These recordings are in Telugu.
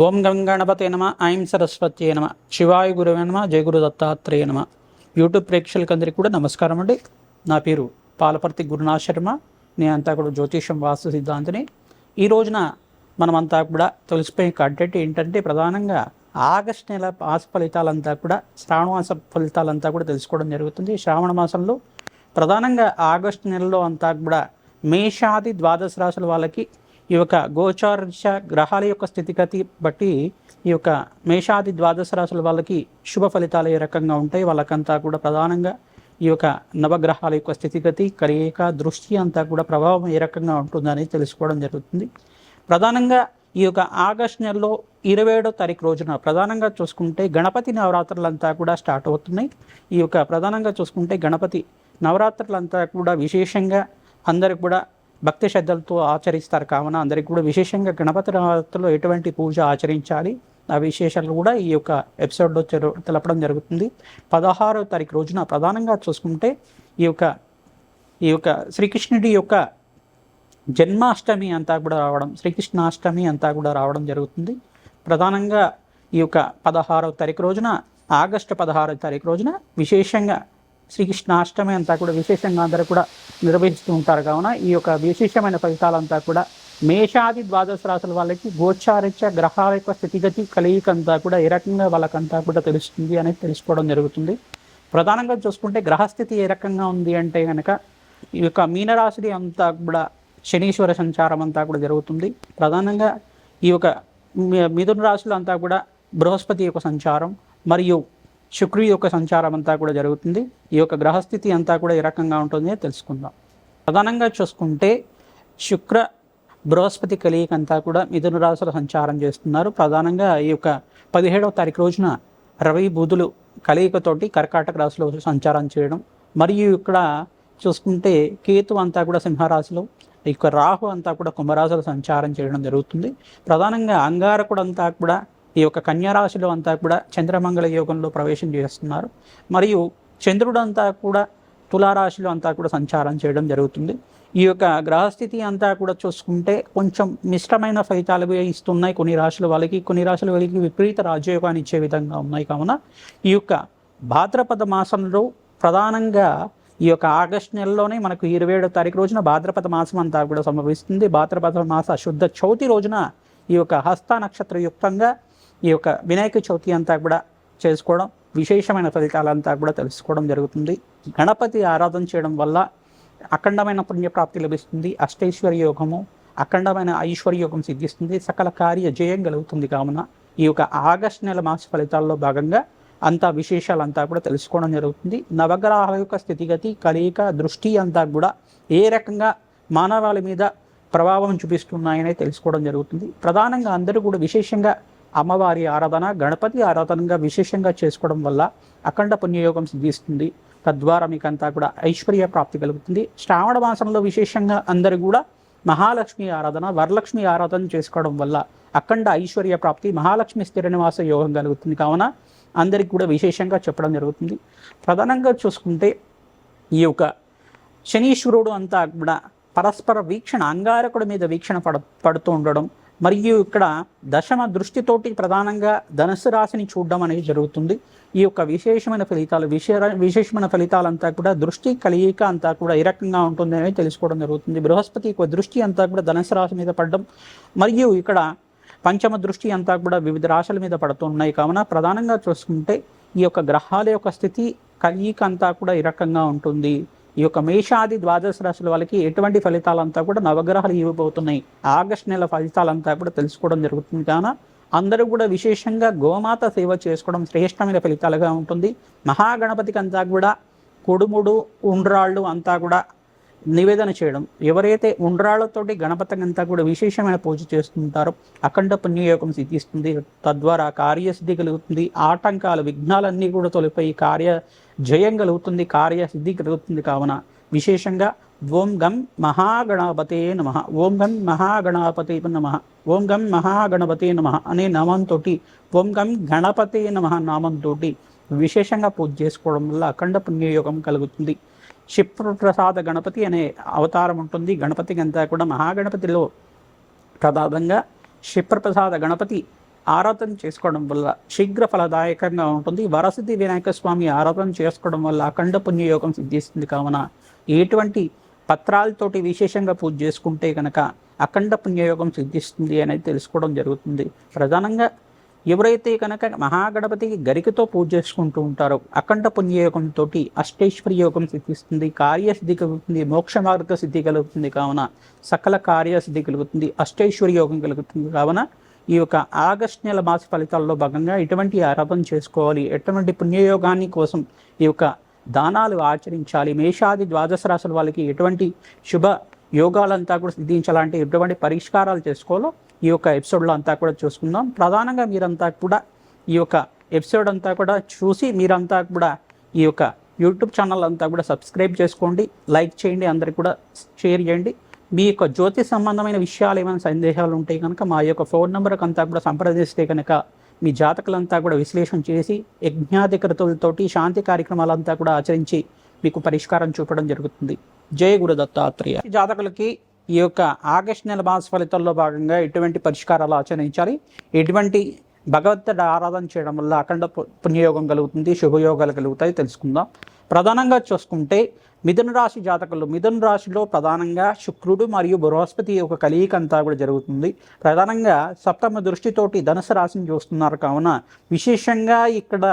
ఓం గం గణపతే నమ ఐం సరస్వత్యే నమ శివాయ గురువే నమ జయ గురు దత్తాత్రేయ నమ. యూట్యూబ్ ప్రేక్షకులందరికీ కూడా నమస్కారం అండి. నా పేరు పాలపర్తి గురునాథ్ శర్మ. నేనంతా కూడా జ్యోతిషం వాస్తు సిద్ధాంతిని. ఈ రోజున మనమంతా కూడా తెలిసిపోయే కంటెంట్ ఏంటంటే ప్రధానంగా ఆగస్టు నెల మాస ఫలితాలంతా కూడా శ్రావణ మాస ఫలితాలంతా కూడా తెలుసుకోవడం జరుగుతుంది. శ్రావణ మాసంలో ప్రధానంగా ఆగస్టు నెలలో అంతా కూడా మేషాది ద్వాదశ రాశుల వాళ్ళకి ఈ యొక్క గోచారశ గ్రహాల యొక్క స్థితిగతి బట్టి ఈ యొక్క మేషాది ద్వాదశ రాశుల వాళ్ళకి శుభ ఫలితాలు ఏ రకంగా ఉంటాయి, వాళ్ళకంతా కూడా ప్రధానంగా ఈ యొక్క నవగ్రహాల యొక్క స్థితిగతి కలయిక దృష్టి అంతా కూడా ప్రభావం ఏ రకంగా ఉంటుందని తెలుసుకోవడం జరుగుతుంది. ప్రధానంగా ఈ యొక్క ఆగస్టు నెలలో 27వ తారీఖు రోజున ప్రధానంగా చూసుకుంటే గణపతి నవరాత్రులంతా కూడా స్టార్ట్ అవుతున్నాయి. ఈ యొక్క ప్రధానంగా చూసుకుంటే గణపతి నవరాత్రులంతా కూడా విశేషంగా అందరికి కూడా భక్తి శ్రద్ధలతో ఆచరిస్తారు. కావున అందరికీ కూడా విశేషంగా గణపతి నవరాత్రుల్లో ఎటువంటి పూజ ఆచరించాలి ఆ విశేషాలు కూడా ఈ యొక్క ఎపిసోడ్లో తెలపడం జరుగుతుంది. 16వ తారీఖు రోజున ప్రధానంగా చూసుకుంటే ఈ యొక్క శ్రీకృష్ణుడి యొక్క జన్మాష్టమి అంతా కూడా రావడం, శ్రీకృష్ణాష్టమి అంతా కూడా రావడం జరుగుతుంది. ప్రధానంగా ఈ యొక్క 16వ తారీఖు రోజున ఆగస్టు 16వ తారీఖు రోజున విశేషంగా శ్రీకృష్ణాష్టమి అంతా కూడా విశేషంగా అందరూ కూడా నిర్వహిస్తూ ఉంటారు. కావున ఈ యొక్క విశేషమైన ఫలితాలంతా కూడా మేషాది ద్వాదశ రాశుల వాళ్ళకి గోచారిత్య గ్రహాల యొక్క స్థితిగతి కలయిక అంతా కూడా ఏ రకంగా వాళ్ళకంతా కూడా తెలుస్తుంది అనేది తెలుసుకోవడం జరుగుతుంది. ప్రధానంగా చూసుకుంటే గ్రహస్థితి ఏ రకంగా ఉంది అంటే కనుక ఈ యొక్క మీనరాశి అంతా కూడా శనీశ్వర సంచారం అంతా కూడా జరుగుతుంది. ప్రధానంగా ఈ యొక్క మిథున రాశులు అంతా కూడా బృహస్పతి యొక్క సంచారం మరియు శుక్రుడి యొక్క సంచారం అంతా కూడా జరుగుతుంది. ఈ యొక్క గ్రహస్థితి అంతా కూడా ఏ రకంగా ఉంటుందో తెలుసుకుందాం. ప్రధానంగా చూసుకుంటే శుక్ర బృహస్పతి కలయిక అంతా కూడా మిథున రాశుల సంచారం చేస్తున్నారు. ప్రధానంగా ఈ యొక్క 17వ తారీఖు రోజున రవి బుధులు కలయికతోటి కర్కాటక రాశిలో సంచారం చేయడం, మరియు ఇక్కడ చూసుకుంటే కేతు అంతా కూడా సింహరాశిలో, ఈ యొక్క రాహు అంతా కూడా కుంభరాశిలో సంచారం చేయడం జరుగుతుంది. ప్రధానంగా అంగారకుడు అంతా కూడా ఈ యొక్క కన్యారాశిలో అంతా కూడా చంద్రమంగళ యోగంలో ప్రవేశం చేస్తున్నారు, మరియు చంద్రుడు అంతా కూడా తులారాశిలో అంతా కూడా సంచారం చేయడం జరుగుతుంది. ఈ యొక్క గ్రహస్థితి అంతా కూడా చూసుకుంటే కొంచెం మిశ్రమైన ఫలితాలు ఇస్తున్నాయి కొన్ని రాశుల వాళ్ళకి, కొన్ని రాశుల వాళ్ళకి విపరీత రాజయోగాన్ని ఇచ్చే విధంగా ఉన్నాయి. కావున ఈ యొక్క భాద్రపద మాసంలో ప్రధానంగా ఈ యొక్క ఆగస్టు నెలలోనే మనకు 27వ తారీఖు రోజున భాద్రపద మాసం అంతా కూడా సంభవిస్తుంది. భాద్రపద మాస శుద్ధ చవితి రోజున ఈ యొక్క హస్త నక్షత్ర యుక్తంగా ఈ యొక్క వినాయక చవితి అంతా కూడా చేసుకోవడం, విశేషమైన ఫలితాలంతా కూడా తెలుసుకోవడం జరుగుతుంది. గణపతి ఆరాధన చేయడం వల్ల అఖండమైన పుణ్యప్రాప్తి లభిస్తుంది, అష్టైశ్వర్య యోగము, అఖండమైన ఐశ్వర్య యోగం సిద్ధిస్తుంది, సకల కార్య జయం కలుగుతుంది. కావున ఈ యొక్క ఆగస్టు నెల మాస ఫలితాల్లో భాగంగా అంతా విశేషాలంతా కూడా తెలుసుకోవడం జరుగుతుంది. నవగ్రహాల యొక్క స్థితిగతి కలయిక దృష్టి అంతా కూడా ఏ రకంగా మానవాళి మీద ప్రభావం చూపిస్తున్నాయనే తెలుసుకోవడం జరుగుతుంది. ప్రధానంగా అందరూ కూడా విశేషంగా అమ్మవారి ఆరాధన, గణపతి ఆరాధనగా విశేషంగా చేసుకోవడం వల్ల అఖండ పుణ్యయోగం సిద్ధిస్తుంది. తద్వారా మీకంతా కూడా ఐశ్వర్య ప్రాప్తి కలుగుతుంది. శ్రావణ మాసంలో విశేషంగా అందరూ కూడా మహాలక్ష్మి ఆరాధన, వరలక్ష్మి ఆరాధన చేసుకోవడం వల్ల అఖండ ఐశ్వర్య ప్రాప్తి, మహాలక్ష్మి స్థిర నివాస యోగం కలుగుతుంది. కావున అందరికి కూడా విశేషంగా చెప్పడం జరుగుతుంది. ప్రధానంగా చూసుకుంటే ఈ యొక్క శనీశ్వరుడు అంతా కూడా పరస్పర వీక్షణ, అంగారకుడి మీద వీక్షణ పడుతూ ఉండడం, మరియు ఇక్కడ దశమ దృష్టితోటి ప్రధానంగా ధనుసు రాశిని చూడడం అనేది జరుగుతుంది. ఈ యొక్క విశేషమైన ఫలితాలంతా కూడా దృష్టి కలయిక అంతా కూడా ఏ రకంగా ఉంటుంది అనేది తెలుసుకోవడం జరుగుతుంది. బృహస్పతి యొక్క దృష్టి అంతా కూడా ధనుసు రాశి మీద పడడం, మరియు ఇక్కడ పంచమ దృష్టి అంతా కూడా వివిధ రాశుల మీద పడుతున్నాయి. కావున ప్రధానంగా చూసుకుంటే ఈ యొక్క గ్రహాల యొక్క స్థితి కలయిక అంతా కూడా ఈ రకంగా ఉంటుంది. ఈ యొక్క మేషాది ద్వాదశ రాశుల వాళ్ళకి ఎటువంటి ఫలితాలంతా కూడా నవగ్రహాలు ఇవ్వబోతున్నాయి, ఆగస్టు నెల ఫలితాలంతా కూడా తెలుసుకోవడం జరుగుతుంది. కావున అందరూ కూడా విశేషంగా గోమాత సేవ చేసుకోవడం శ్రేష్టమైన ఫలితాలుగా ఉంటుంది. మహాగణపతికి అంతా కూడా కుడుముడు ఉండ్రాళ్ళు అంతా కూడా నివేదన చేయడం, ఎవరైతే ఉండ్రాళ్లతోటి గణపతికి అంతా కూడా విశేషమైన పూజ చేస్తుంటారో అఖండ పుణ్యయోగం సిద్ధిస్తుంది. తద్వారా కార్యసిద్ధి కలుగుతుంది, ఆటంకాలు విఘ్నాలన్నీ కూడా తొలిపోయి కార్య జయం కలుగుతుంది, కార్యసిద్ధి కలుగుతుంది. కావున విశేషంగా ఓం గం మహాగణపతే నమః, ఓం గం మహాగణపతే నమః, ఓం గం మహాగణపతే నమః అనే నామంతో, ఓం గం గణపతే నమః నామంతో విశేషంగా పూజ చేసుకోవడం వల్ల అఖండ పుణ్యయోగం కలుగుతుంది. క్షిప్రప్రసాద గణపతి అనే అవతారం ఉంటుంది. గణపతికి అంతా కూడా మహాగణపతిలో ప్రధానంగా క్షిప్రప్రసాద గణపతి ఆరాధన చేసుకోవడం వల్ల శీఘ్ర ఫలదాయకంగా ఉంటుంది. వరసిద్ధి వినాయక స్వామి ఆరాధన చేసుకోవడం వల్ల అఖండ పుణ్యయోగం సిద్ధిస్తుంది. కావున ఎటువంటి పత్రాలతోటి విశేషంగా పూజ చేసుకుంటే కనుక అఖండ పుణ్యయోగం సిద్ధిస్తుంది అనేది తెలుసుకోవడం జరుగుతుంది. ప్రధానంగా ఎవరైతే కనుక మహాగణపతికి గరికతో పూజ చేసుకుంటూ ఉంటారో అఖండ పుణ్యయోగంతో అష్టైశ్వర్య యోగం సిద్ధిస్తుంది, కార్యసిద్ధి కలుగుతుంది, మోక్ష మార్గ సిద్ధి కలుగుతుంది. కావున సకల కార్యసిద్ధి కలుగుతుంది, అష్టైశ్వర్య యోగం కలుగుతుంది. కావున ఈ యొక్క ఆగస్టు నెల మాస ఫలితాల్లో భాగంగా ఎటువంటి ఆరాధన చేసుకోవాలి, ఎటువంటి పుణ్యయోగాన్ని కోసం ఈ యొక్క దానాలు ఆచరించాలి, మేషాది ద్వాదశ రాశుల వాళ్ళకి ఎటువంటి శుభ యోగాలంతా కూడా సిద్ధించాలంటే ఎటువంటి పరిష్కారాలు చేసుకోవాలో ఈ యొక్క ఎపిసోడ్లో అంతా కూడా చూసుకుందాం. ప్రధానంగా మీరంతా కూడా ఈ యొక్క ఎపిసోడ్ అంతా కూడా చూసి మీరంతా కూడా ఈ యొక్క యూట్యూబ్ ఛానల్ అంతా కూడా సబ్స్క్రైబ్ చేసుకోండి, లైక్ చేయండి, అందరికి కూడా షేర్ చేయండి. మీ యొక్క జ్యోతి సంబంధమైన విషయాలు ఏమైనా సందేహాలు ఉంటే కనుక మా యొక్క ఫోన్ నెంబర్కి అంతా కూడా సంప్రదిస్తే కనుక మీ జాతకులంతా కూడా విశ్లేషణ చేసి యజ్ఞాధికృతులతోటి శాంతి కార్యక్రమాలంతా కూడా ఆచరించి మీకు పరిష్కారం చూపడం జరుగుతుంది. జయ గురు దత్తాత్రేయ. జాతకులకి ఈ యొక్క ఆగస్టు నెల మాస ఫలితాల్లో భాగంగా ఎటువంటి పరిష్కారాలు ఆచరించాలి, ఎటువంటి భగవంతుడి ఆరాధన చేయడం వల్ల అఖండ పుణ్యయోగం కలుగుతుంది, శుభయోగాలు కలుగుతాయి తెలుసుకుందాం. ప్రధానంగా చూసుకుంటే మిథున రాశి జాతకులు, మిథున రాశిలో ప్రధానంగా శుక్రుడు మరియు బృహస్పతి యొక్క కలయిక అంతా కూడా జరుగుతుంది. ప్రధానంగా సప్తమ దృష్టితోటి ధనుసు రాశిని చూస్తున్నారు. కావున విశేషంగా ఇక్కడ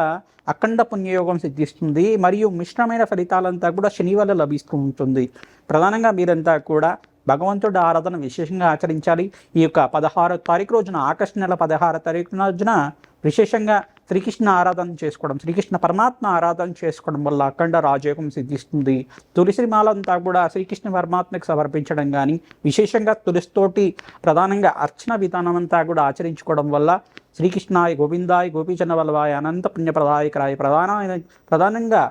అఖండ పుణ్యయోగం సిద్ధిస్తుంది మరియు మిశ్రమైన ఫలితాలంతా కూడా శని వల్ల లభిస్తూ ఉంటుంది. ప్రధానంగా మీరంతా కూడా భగవంతుడి ఆరాధన విశేషంగా ఆచరించాలి. ఈ యొక్క 16వ తారీఖు రోజున ఆగస్టు నెల 16వ తారీఖు రోజున విశేషంగా శ్రీకృష్ణ ఆరాధన చేసుకోవడం, శ్రీకృష్ణ పరమాత్మ ఆరాధన చేసుకోవడం వల్ల అఖండ రాజయోగం సిద్ధిస్తుంది. తులసి మాలంతా కూడా శ్రీకృష్ణ పరమాత్మకి సమర్పించడం కానీ విశేషంగా తులసితోటి ప్రధానంగా అర్చన విధానం అంతా కూడా ఆచరించుకోవడం వల్ల శ్రీకృష్ణాయ గోవిందాయ గోపీచంద వల్లభాయ అనంత పుణ్యప్రదాయకరాయ ప్రధానంగా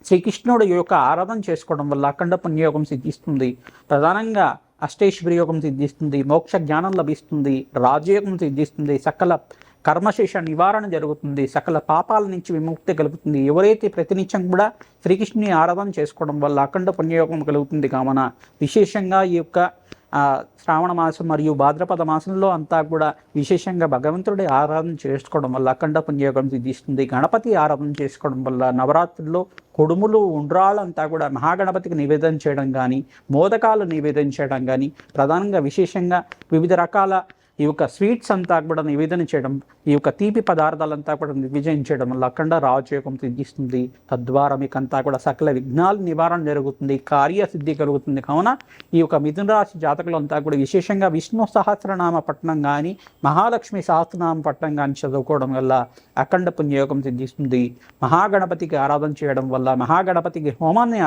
శ్రీకృష్ణుడు యొక్క ఆరాధన చేసుకోవడం వల్ల అఖండ పుణ్యయోగం సిద్ధిస్తుంది. ప్రధానంగా అష్టైశ్వర్య యోగం సిద్ధిస్తుంది, మోక్ష జ్ఞానం లభిస్తుంది, రాజయోగం సిద్ధిస్తుంది, సకల కర్మశేష నివారణ జరుగుతుంది, సకల పాపాల నుంచి విముక్తి కలుగుతుంది. ఎవరైతే ప్రతినిత్యం కూడా శ్రీకృష్ణుని ఆరాధన చేసుకోవడం వల్ల అఖండ పుణ్యయోగం కలుగుతుంది. కావున విశేషంగా ఈ యొక్క శ్రావణ మాసం మరియు భాద్రపద మాసంలో అంతా కూడా విశేషంగా భగవంతుడి ఆరాధన చేసుకోవడం వల్ల అఖండ పుణ్యయోగం సిద్ధిస్తుంది. గణపతి ఆరాధన చేసుకోవడం వల్ల నవరాత్రుల్లో కుడుములు ఉండ్రాళ్ళంతా కూడా మహాగణపతికి నివేదన చేయడం కానీ, మోదకాలు నివేదన చేయడం కానీ, ప్రధానంగా విశేషంగా వివిధ రకాల ఈ యొక్క స్వీట్స్ అంతా కూడా నివేదన చేయడం, ఈ యొక్క తీపి పదార్థాలంతా కూడా నివేదన చేయడం వల్ల అఖండ రాజయోగం సిద్ధిస్తుంది. తద్వారా మీకంతా కూడా సకల విఘ్నాలు నివారణ జరుగుతుంది, కార్యసిద్ధి కలుగుతుంది. కావున ఈ యొక్క మిథున రాశి జాతకులంతా కూడా విశేషంగా విష్ణు సహస్రనామ పఠనం కానీ, మహాలక్ష్మి సహస్రనామ పఠనం కానీ చదువుకోవడం వల్ల అఖండ పుణ్యయోగం సిద్ధిస్తుంది. మహాగణపతికి ఆరాధన చేయడం వల్ల, మహాగణపతికి హోమాన్ని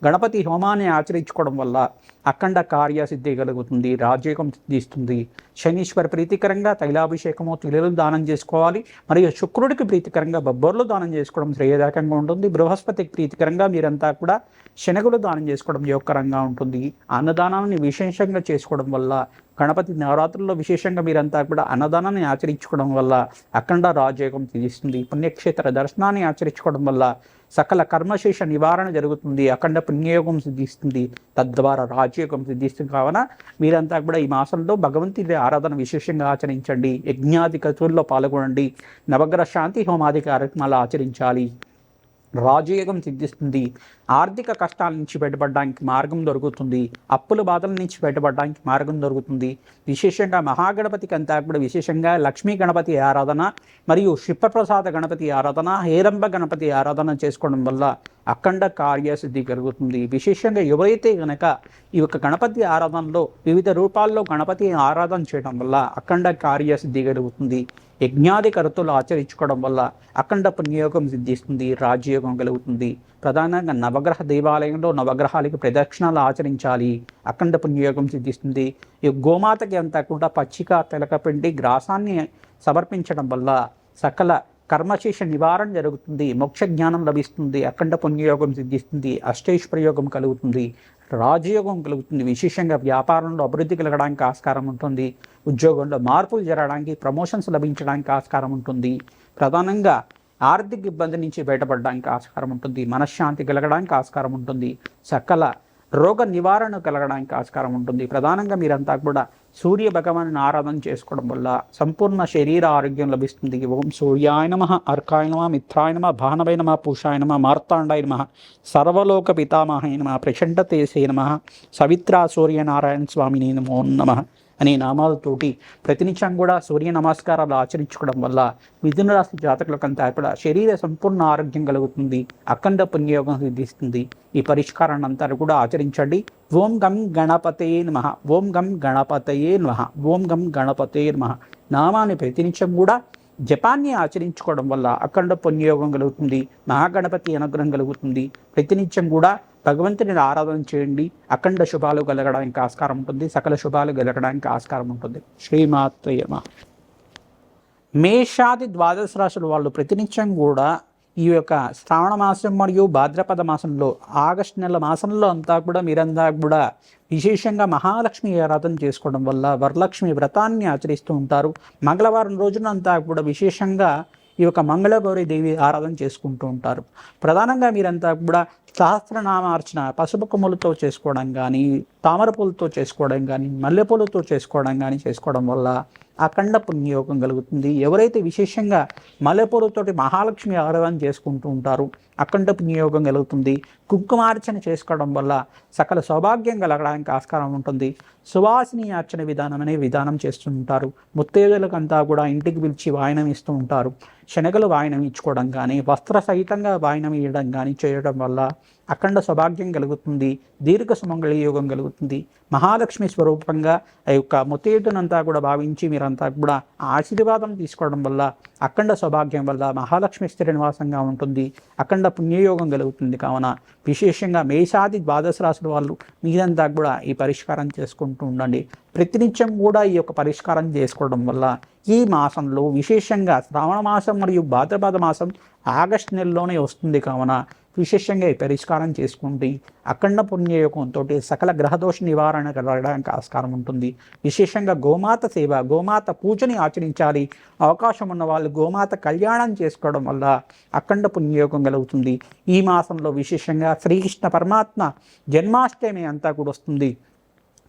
గణపతి హోమాన్ని ఆచరించుకోవడం వల్ల అఖండ కార్యసిద్ధి కలుగుతుంది, రాజయోగం సిద్ధిస్తుంది. శనీశ్వర ప్రీతికరంగా తైలాభిషేకము, తిలలు దానం చేసుకోవాలి. మరియు శుక్రుడికి ప్రీతికరంగా బొబ్బర్లు దానం చేసుకోవడం శ్రేయదాయకంగా ఉంటుంది. బృహస్పతికి ప్రీతికరంగా మీరంతా కూడా శనగలు దానం చేసుకోవడం యోగకరంగా ఉంటుంది. అన్నదానాన్ని విశేషంగా చేసుకోవడం వల్ల, గణపతి నవరాత్రుల్లో విశేషంగా మీరంతా కూడా అన్నదానాన్ని ఆచరించుకోవడం వల్ల అఖండ రాజయోగం సిద్ధిస్తుంది. పుణ్యక్షేత్ర దర్శనాన్ని ఆచరించుకోవడం వల్ల సకల కర్మశేష నివారణ జరుగుతుంది, అఖండ పుణ్యయోగం సిద్ధిస్తుంది. తద్వారా రాజయోగం సిద్ధిస్తుంది. కావున మీరంతా కూడా ఈ మాసంలో భగవంతుడి ఆరాధన విశేషంగా ఆచరించండి, యజ్ఞాది క్రతువుల్లో పాల్గొనండి, నవగ్రహ శాంతి హోమాది కార్యక్రమాలు ఆచరించాలి. రాజయోగం సిద్ధిస్తుంది. ఆర్థిక కష్టాల నుంచి బయటపడడానికి మార్గం దొరుకుతుంది, అప్పుల బాధల నుంచి బయటపడడానికి మార్గం దొరుకుతుంది. విశేషంగా మహాగణపతికి అంతా కూడా విశేషంగా లక్ష్మీ గణపతి ఆరాధన మరియు శివప్రసాద గణపతి ఆరాధన, హేరంబ గణపతి ఆరాధన చేసుకోవడం వల్ల అఖండ కార్యసిద్ధి కలుగుతుంది. విశేషంగా ఎవరైతే కనుక ఈ యొక్క గణపతి ఆరాధనలో వివిధ రూపాల్లో గణపతి ఆరాధన చేయడం వల్ల అఖండ కార్యసిద్ధి కలుగుతుంది. యజ్ఞాది కర్తలు ఆచరించుకోవడం వల్ల అఖండ పుణ్యయోగం సిద్ధిస్తుంది, రాజయోగం కలుగుతుంది. ప్రధానంగా నవగ్రహ దేవాలయంలో నవగ్రహాలకి ప్రదక్షిణాలు ఆచరించాలి, అఖండ పుణ్యయోగం సిద్ధిస్తుంది. ఈ గోమాతకి అంతా కూడా పచ్చిక తెలకపిండి గ్రాసాన్ని సమర్పించడం వల్ల సకల కర్మశేష నివారణ జరుగుతుంది, మోక్ష జ్ఞానం లభిస్తుంది, అఖండ పుణ్యయోగం సిద్ధిస్తుంది, అష్టైశ్వర్యయోగం కలుగుతుంది, రాజయోగం కలుగుతుంది. విశేషంగా వ్యాపారంలో అభివృద్ధి కలగడానికి ఆస్కారం ఉంటుంది, ఉద్యోగంలో మార్పులు జరగడానికి, ప్రమోషన్స్ లభించడానికి ఆస్కారం ఉంటుంది. ప్రధానంగా ఆర్థిక ఇబ్బంది నుంచి బయటపడడానికి ఆస్కారం ఉంటుంది, మనశ్శాంతి కలగడానికి ఆస్కారం ఉంటుంది. సకల రోగ నివారణ కలగడానికి ఆస్కారం ఉంటుంది. ప్రధానంగా మీరంతా కూడా సూర్య భగవాన్ని ఆరాధన చేసుకోవడం వల్ల సంపూర్ణ శరీర ఆరోగ్యం లభిస్తుంది. ఓం సూర్యాయ నమః, అర్కాయ నమః, మిత్రాయ నమః, భానవే నమః, పూషాయ నమః, మార్తాండాయ నమః, సర్వలోక పితామహాయ నమః, ప్రచండతేజసే నమః, సవిత్రా సూర్యనారాయణ స్వామిని నమో నమః అనే నామాలతోటి ప్రతినిత్యం కూడా సూర్య నమస్కారాలు ఆచరించుకోవడం వల్ల మిథున రాశి జాతకులకంతా కూడా శరీర సంపూర్ణ ఆరోగ్యం కలుగుతుంది, అఖండ పుణ్యయోగం సిద్ధిస్తుంది. ఈ పరిష్కారాన్ని అంతా కూడా ఆచరించండి. ఓం గం గణపతయే నమః, ఓం గం గణపతయే నమః, ఓం గం గణపతయే నమః నామాన్ని ప్రతినిత్యం కూడా జపాన్ని ఆచరించుకోవడం వల్ల అఖండ పుణ్యయోగం కలుగుతుంది, మహాగణపతి అనుగ్రహం కలుగుతుంది. ప్రతినిత్యం కూడా భగవంతుని ఆరాధన చేయండి. అఖండ శుభాలు కలగడానికి ఆస్కారం ఉంటుంది, సకల శుభాలు కలగడానికి ఆస్కారం ఉంటుంది. శ్రీమాత్రయ నమః. మేషాది ద్వాదశ రాశుల వాళ్ళు ప్రతినిత్యం కూడా ఈ యొక్క శ్రావణ మాసం మరియు భాద్రపద మాసంలో ఆగస్టు నెల మాసంలో అంతా కూడా మీరంతా కూడా విశేషంగా మహాలక్ష్మి ఆరాధన చేసుకోవడం వల్ల వరలక్ష్మి వ్రతాన్ని ఆచరిస్తూ ఉంటారు. మంగళవారం రోజున అంతా కూడా విశేషంగా ఈ యొక్క మంగళగౌరి దేవి ఆరాధన చేసుకుంటూ ఉంటారు. ప్రధానంగా మీరంతా కూడా సహస్రనామార్చన పసుపు కొమ్ములతో చేసుకోవడం కానీ, తామర పూలతో చేసుకోవడం కానీ, మల్లెపూలతో చేసుకోవడం కానీ చేసుకోవడం వల్ల అఖండ పుణ్యయోగం కలుగుతుంది. ఎవరైతే విశేషంగా మల్లెపూలతోటి మహాలక్ష్మి ఆరాధన చేసుకుంటూ ఉంటారో అఖండ పుణ్యయోగం కలుగుతుంది. కుంకుమార్చన చేసుకోవడం వల్ల సకల సౌభాగ్యం కలగడానికి ఆస్కారం ఉంటుంది. సువాసిని అర్చన విధానం అనే విధానం చేస్తుంటారు. ముత్తైదులకంతా కూడా ఇంటికి పిలిచి వాయనం ఇస్తూ ఉంటారు. శనగలు వాయనం ఇచ్చుకోవడం కానీ, వస్త్ర సహితంగా వాయనం ఇవ్వడం కానీ చేయడం వల్ల అఖండ సౌభాగ్యం కలుగుతుంది, దీర్ఘ సుమంగళి యోగం కలుగుతుంది. మహాలక్ష్మి స్వరూపంగా ఆ యొక్క ముత్తైదునంతా కూడా భావించి మీరంతా కూడా ఆశీర్వాదం తీసుకోవడం వల్ల అఖండ సౌభాగ్యం వల్ల మహాలక్ష్మి స్థిర నివాసంగా ఉంటుంది, అఖండ పుణ్యయోగం కలుగుతుంది. కావున విశేషంగా మేషాది ద్వాదశ రాశుల వాళ్ళు మీరంతా కూడా ఈ పరిష్కారం చేసుకుంటూ ఉండండి. ప్రతినిత్యం కూడా ఈ యొక్క పరిష్కారం చేసుకోవడం వల్ల ఈ మాసంలో విశేషంగా శ్రావణ మాసం మరియు భాద్రపద మాసం ఆగస్టు నెలలోనే వస్తుంది. కావున విశేషంగా ఈ పరిష్కారం చేసుకుంటే అఖండ పుణ్యయోగంతో సకల గ్రహదోష నివారణ కలగడానికి ఆస్కారం ఉంటుంది. విశేషంగా గోమాత సేవ, గోమాత పూజని ఆచరించాలి. అవకాశం ఉన్న వాళ్ళు గోమాత కళ్యాణం చేసుకోవడం వల్ల అఖండ పుణ్యయోగం కలుగుతుంది. ఈ మాసంలో విశేషంగా శ్రీకృష్ణ పరమాత్మ జన్మాష్టమి అంతా కూడా వస్తుంది,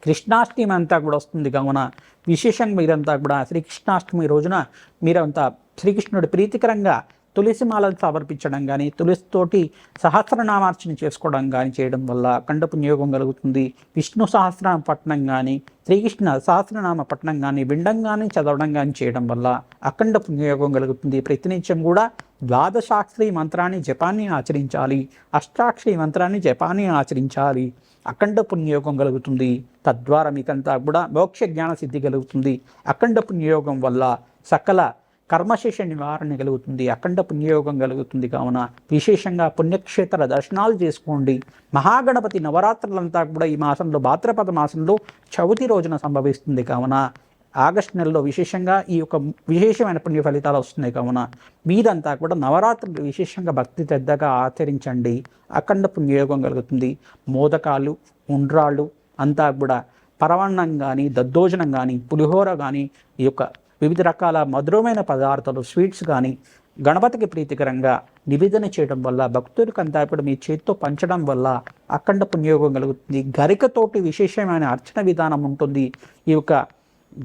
కృష్ణాష్టమి అంతా కూడా వస్తుంది. కావున విశేషంగా మీరంతా కూడా శ్రీకృష్ణాష్టమి రోజున మీరంతా శ్రీకృష్ణుడి ప్రీతికరంగా తులసి మాలను సమర్పించడం కానీ, తులసితోటి సహస్రనామార్చన చేసుకోవడం కానీ చేయడం వల్ల అఖండ పుణ్యయోగం కలుగుతుంది. విష్ణు సహస్రనామ పఠనం కానీ, శ్రీకృష్ణ సహస్రనామ పఠనం కానీ వినడం కానీ చదవడం కానీ చేయడం వల్ల అఖండ పుణ్యయోగం కలుగుతుంది. ప్రతినిత్యం కూడా ద్వాదశాక్షరి మంత్రాన్ని జపాన్ని ఆచరించాలి, అష్టాక్షరి మంత్రాన్ని జపాన్ని ఆచరించాలి. అఖండ పుణ్యయోగం కలుగుతుంది. తద్వారా మీకంతా కూడా మోక్ష జ్ఞాన సిద్ధి కలుగుతుంది. అఖండ పుణ్యయోగం వల్ల సకల కర్మశేష నివారణ కలుగుతుంది, అఖండ పుణ్యయోగం కలుగుతుంది. కావున విశేషంగా పుణ్యక్షేత్ర దర్శనాలు చేసుకోండి. మహాగణపతి నవరాత్రులంతా కూడా ఈ మాసంలో భాద్రపద మాసంలో చవితి రోజున సంభవిస్తుంది. కావున ఆగస్టు నెలలో విశేషంగా ఈ యొక్క విశేషమైన పుణ్య ఫలితాలు వస్తున్నాయి. కావున మీరంతా కూడా నవరాత్రులు విశేషంగా భక్తి శ్రద్ధగా ఆచరించండి. అఖండ పుణ్యయోగం కలుగుతుంది. మోదకాలు, ఉండ్రాళ్ళు అంతా కూడా పరవన్నం కానీ, దద్దోజనం కానీ, పులిహోర కానీ, ఈ యొక్క వివిధ రకాల మధురమైన పదార్థాలు, స్వీట్స్ కానీ గణపతికి ప్రీతికరంగా నివేదన చేయడం వల్ల, భక్తులకు అంతా కూడా మీ చేతితో పంచడం వల్ల అఖండ పుణ్యయోగం కలుగుతుంది. గరికతోటి విశేషమైన అర్చన విధానం ఉంటుంది. ఈ యొక్క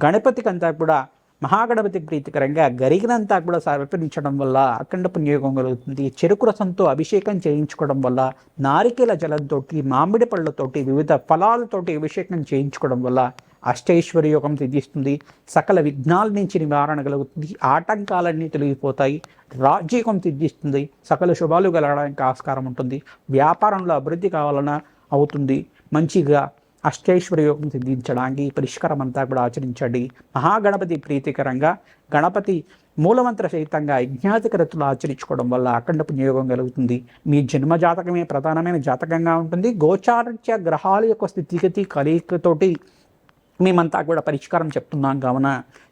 గణపతికి అంతా కూడా మహాగణపతికి ప్రీతికరంగా గరికనంతా కూడా సమర్పించడం వల్ల అఖండ పుణ్యయోగం కలుగుతుంది. చెరుకు రసంతో అభిషేకం చేయించుకోవడం వల్ల, నారికేల జలంతో, మామిడి పళ్ళతోటి, వివిధ ఫలాలతోటి అభిషేకం చేయించుకోవడం వల్ల అష్టైశ్వర్య యోగం సిద్ధిస్తుంది. సకల విఘ్నాల నుంచి నివారణ కలుగుతుంది. ఆటంకాలన్నీ తొలగిపోతాయి. రాజ్యయోగం సిద్ధిస్తుంది. సకల శుభాలు కలగడానికి ఆస్కారం ఉంటుంది. వ్యాపారంలో అభివృద్ధి కావాలన్నా అవుతుంది. మంచిగా అష్టైశ్వర్య యోగం సిద్ధించడానికి పరిష్కారం అంతా కూడా ఆచరించండి. మహాగణపతి ప్రీతికరంగా గణపతి మూలమంత్ర సహితంగా యజ్ఞాతికరతులు ఆచరించుకోవడం వల్ల అఖండ పుణ్యయోగం కలుగుతుంది. మీ జన్మ జాతకమే ప్రధానమైన జాతకంగా ఉంటుంది. గోచారత్య గ్రహాల యొక్క స్థితిగతి కలయికతోటి మేమంతా కూడా పరిష్కారం చెప్తున్నాం. కావున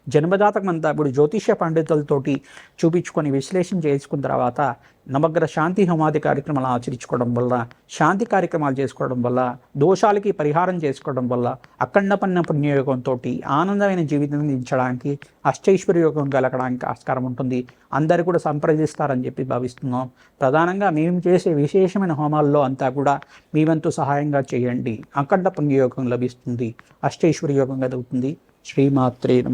జన్మజాతకం అంతా ఇప్పుడు జ్యోతిష్య పండితులతోటి చూపించుకొని విశ్లేషణ చేసుకున్న తర్వాత నవగ్రహ శాంతి హోమాది కార్యక్రమాలు ఆచరించుకోవడం వల్ల, శాంతి కార్యక్రమాలు చేసుకోవడం వల్ల, దోషాలకి పరిహారం చేసుకోవడం వల్ల అఖండపన్న పుణ్యయోగంతో ఆనందమైన జీవితం అందించడానికి, అష్టైశ్వర్య యోగం కలగడానికి ఆస్కారం ఉంటుంది. అందరు కూడా సంప్రదిస్తారని చెప్పి భావిస్తున్నాం. ప్రధానంగా మేము చేసే విశేషమైన హోమాల్లో అంతా కూడా మీ వంతు సహాయంగా చేయండి. అఖండ పుణ్యయోగం లభిస్తుంది, అష్టైశ్వర్య యోగం కలుగుతుంది. శ్రీమాత్రే నమః.